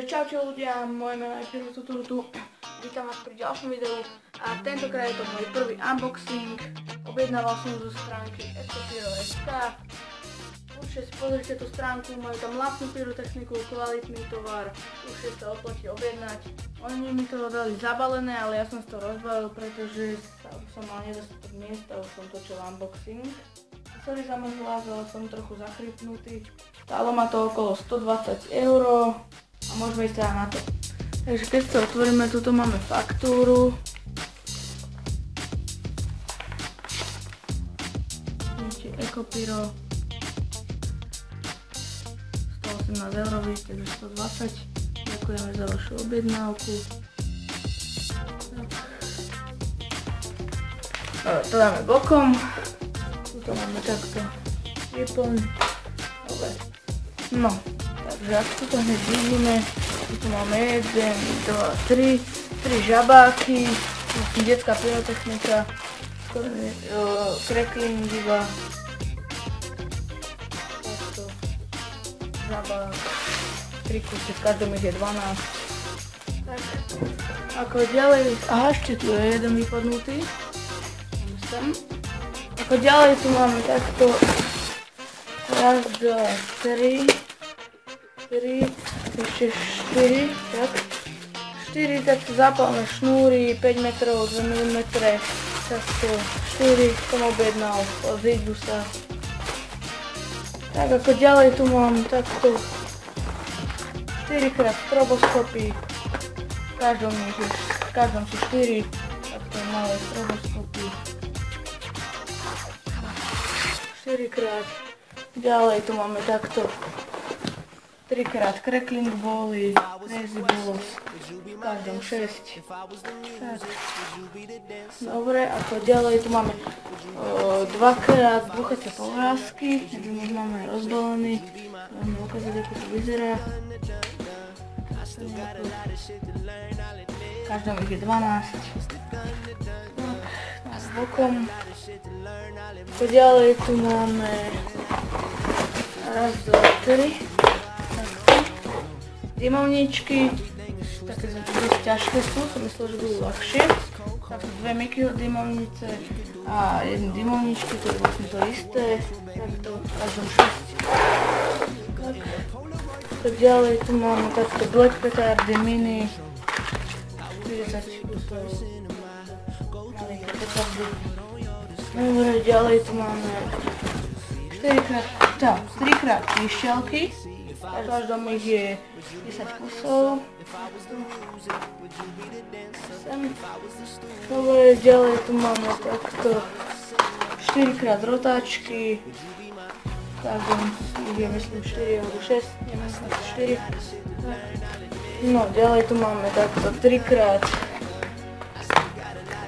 čaute ľudia, moje meno je Pirutututu. Vítam vás pri ďalšom videu a tentokrát je to môj prvý unboxing. Objednával som zo stránky ecopiro.sk. Určite si pozrite tú stránku, majú tam vlastnú pyrotechniku, kvalitný tovar, určite sa oplatí objednať. Oni mi to dali zabalené, ale ja som si to rozbalil, pretože som mal nedostatok miesta, už som točil unboxing. Sorry za môj hlas, ale som trochu zachrypnutý. Stálo ma to okolo 120 € a môžeme ísť teda na to. Takže keď sa otvoríme, tuto máme faktúru. Ecopiro 118 €, vidíte, že 120. Ďakujeme za vašu objednávku. To dáme bokom. Tuto máme takto vyplň. Dobre. No, takže ak tuto hneď vidíme, tuto máme 1, 2, 3 žabáky, detská pyrotechnika, crackling iba, takto, žabák, 3 kusy, v každom ich je 12. Tak, ako ďalej, aha, ešte tu je jeden vypadnutý, sem. Ako ďalej tu máme takto, raz, 2, 3, ešte 4, tak. 4 takto zápalné šnúry, 5 metrov, 2 mm, takto 4 som objednal, zídu sa. Tak ako ďalej tu mám takto 4x stroboskopy, v každom sú 4, takto malé stroboskopy. 4x, ďalej tu máme takto 3x crackling bally, crazy balls, v každom 6. Tak. Dobre, ako ďalej tu máme 2x buchacie povrázky, takže už máme rozbalený, môžeme ukázať, ako to vyzerá. V každom ich je 12. Tak, bokom. Ako ďalej tu máme raz, 2, 3. Dymovničky, také dosť ťažké sú, som myslel, že budú ľahšie. Takto 2 Mickeyho dymovnice a 1 dymovničky, to je vlastne to isté. Takto v každom 6. Tak ďalej tu máme takto Black petardy mini, 40 kusov. Dobre, ďalej tu máme 3x píšťalky. V každom ich je 10 kusov. Dobre, ďalej tu máme takto 4x rotáčky. V každom ich je myslím 4 alebo 6, neviem, 4. No, ďalej tu máme takto 3x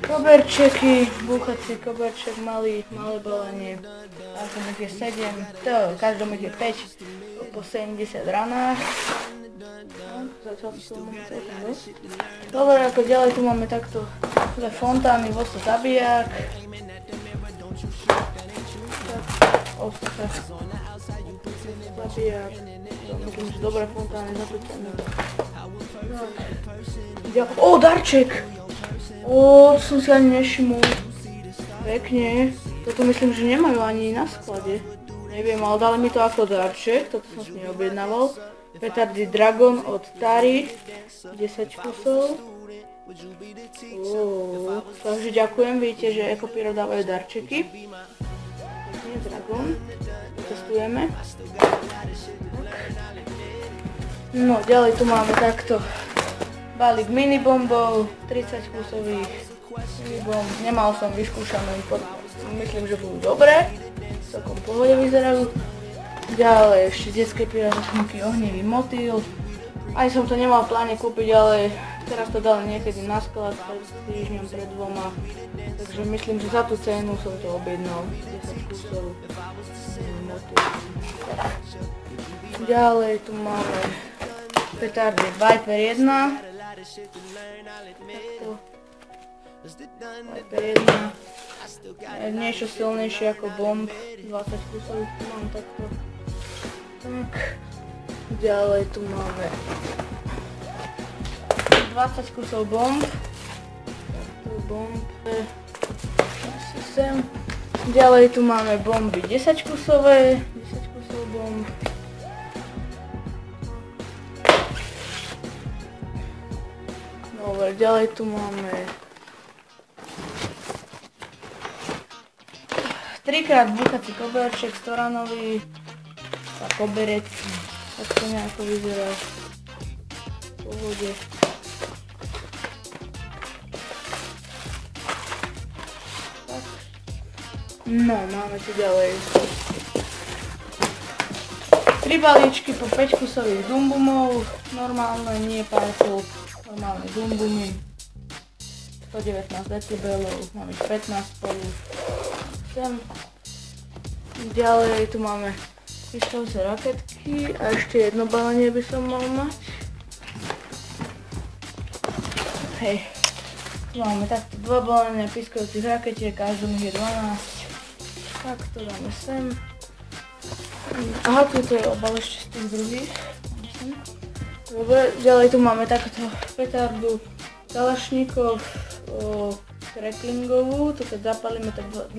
koberčeky, búchací koberček malé balenie. V každom ich je 7, v každom ich je 5. Po 70 ranách. Dobre, ako ďalej tu máme takto dve fontány, vosto zabijak. Zabijak. Myslím, že dobré fontány zapýtané. O, darček! O, som si ani nevšimol. Pekne. Toto myslím, že nemajú ani na sklade. Neviem, ale dali mi to ako darček, toto som si neobjednával. Petardy Dragon od Tari, 10 kusov. Takže ďakujem, vidíte, že Ecopiro dávajú darčeky. Pekne, Dragon, testujeme. No, ďalej tu máme takto balík mini bombov, 30 kusových mini bomb. Nemal som vyskúšané, myslím, že budú dobré. Celkom v pohode vyzerajú. Ďalej ešte detské pyrotechniky ohnivý motýl. Aj som to nemal v pláne kúpiť, ale teraz to dali niekedy na sklad pred týždňom, pred 2. Takže myslím, že za tú cenu som to objednal. 10 kusov motýl. Ďalej tu máme petardy Viper 1. Takto. Viper 1. Niečo silnejšie ako bomb, 20 kusov tu mám takto. Tak, ďalej tu máme 20 kusov bomb. Sem. Ďalej tu máme bomby 10 kusové. 10 kusov bomb. Dobre, ďalej tu máme 3x buchací koberček, 100-ranový a koberec. Tak to nejako vyzerá v pohode. Tak. No, máme tu ďalej 3 balíčky po 5 kusových dumbumov, normálne, nie parfum, normálne dumbumy, 119 decibelov, máme 15 spolu. Sem. Ďalej tu máme pišťalce raketky a ešte jedno balenie by som mal mať. Hej, tu máme takto 2 balenia piskajúcich raketiek, každom je 12. Tak to dáme sem. Aha, tu je obal ešte z tých druhých. Dobre, ďalej tu máme takto petardu Kalašníkov cracklingovú, to keď zapalíme, tak 20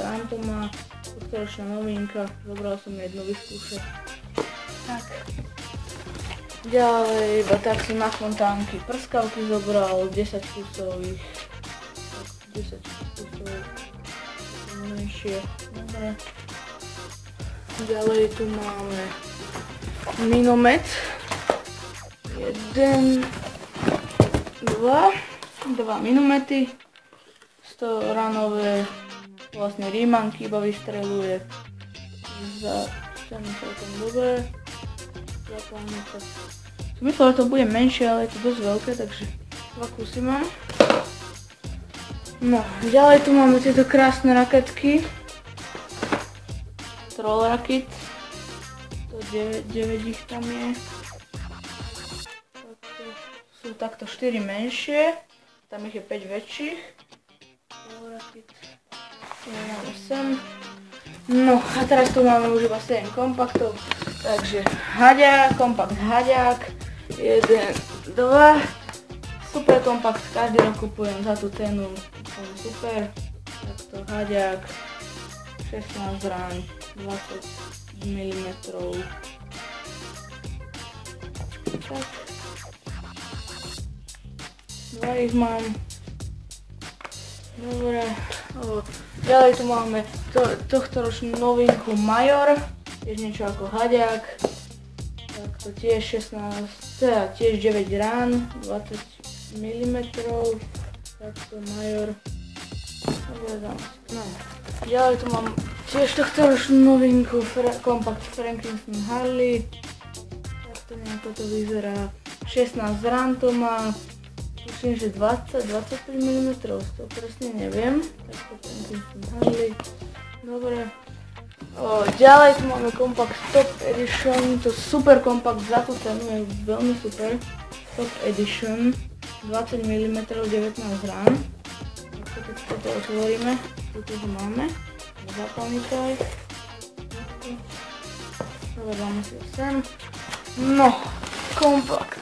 rán to má, tohtoročná novinka, zobral som jednu vyskúšať. Tak. Ďalej, iba tak som na fontánky prskavky zobral, 10 kusových, 10 kusov, menšie, dobre. Ďalej tu máme minomet, 1, 2 minomety, 100-ranové, vlastne rímanky iba vystreluje za cenu celkom dobré. Som myslel, že to bude menšie, ale je to dosť veľké, takže 2 kusy mám. No, ďalej tu máme tieto krásne raketky. Troll rakit, to 9 ich tam je. Sú takto 4 menšie, tam ich je 5 väčších. No a teraz tu máme už iba 7 kompaktov, takže kompakt haďák, 1, 2, super kompakt, každý rok kupujem za tú cenu, super, takto haďák, 16 rán, 20 mm. Tak. 2 ich mám. Dobre. Ďalej tu máme tohtoročnú novinku Major, tiež niečo ako haďák. Tak to tiež 16, teda tiež 9 rán, 20 mm. Takto Major. Dobre, dáme si. No. Ďalej tu mám tiež tohtoročnú novinku kompakt Franklin Harley. Takto nejako to vyzerá. 16 rán to má. Myslím, že 20-25 mm, to presne neviem. Tak to Harley. Dobre. Ďalej tu máme kompakt Top Edition, to super kompakt za tú cenu, je veľmi super. Top Edition, 20 mm, 19 rán. Keď toto otvoríme, toto ho máme. Zapalníkaj. Dobre, dáme si ho sem. No, kompakt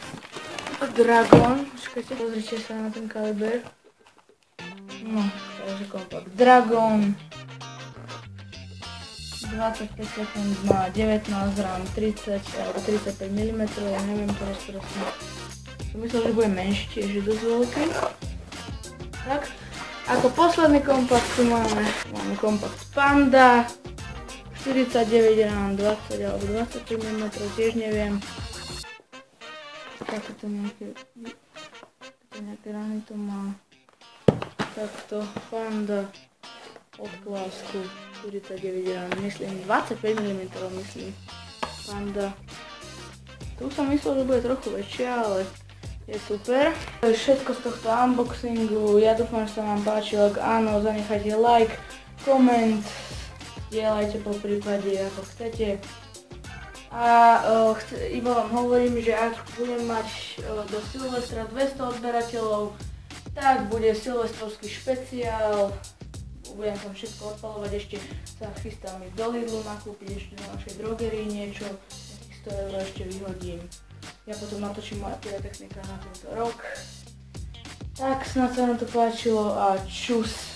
Dragon. Počkajte, pozrite sa na ten kaliber. No, takže kompakt Dragon. 25 sekúnd má 19 rán, 30 alebo 35 mm, ja neviem teraz presne. Som myslel, že bude menší, tiež je dosť veľký. Tak, ako posledný kompakt tu máme kompakt Panda. 49 rán, 20 alebo 25 mm, tiež neviem. Takéto nejaké rány to má. Takto Panda od Klásku, 49 rán, myslím 25 mm, myslím Panda. Tu som myslel, že bude trochu väčšia, ale je super. To je všetko z tohto unboxingu, ja dúfam, že sa vám páčilo, ak áno, zanechajte like, koment, dielajte po prípade ako chcete. A iba vám hovorím, že ak budem mať do Silvestra 200 odberateľov, tak bude silvestrovský špeciál. Budem tam všetko odpalovať, ešte sa chystám ísť do Lidlu nakúpiť, ešte do našej drogerii niečo, nejakých 100 € ešte vyhodím. ja potom natočím moja pyrotechnika na tento rok. Tak snad sa vám to páčilo a čus.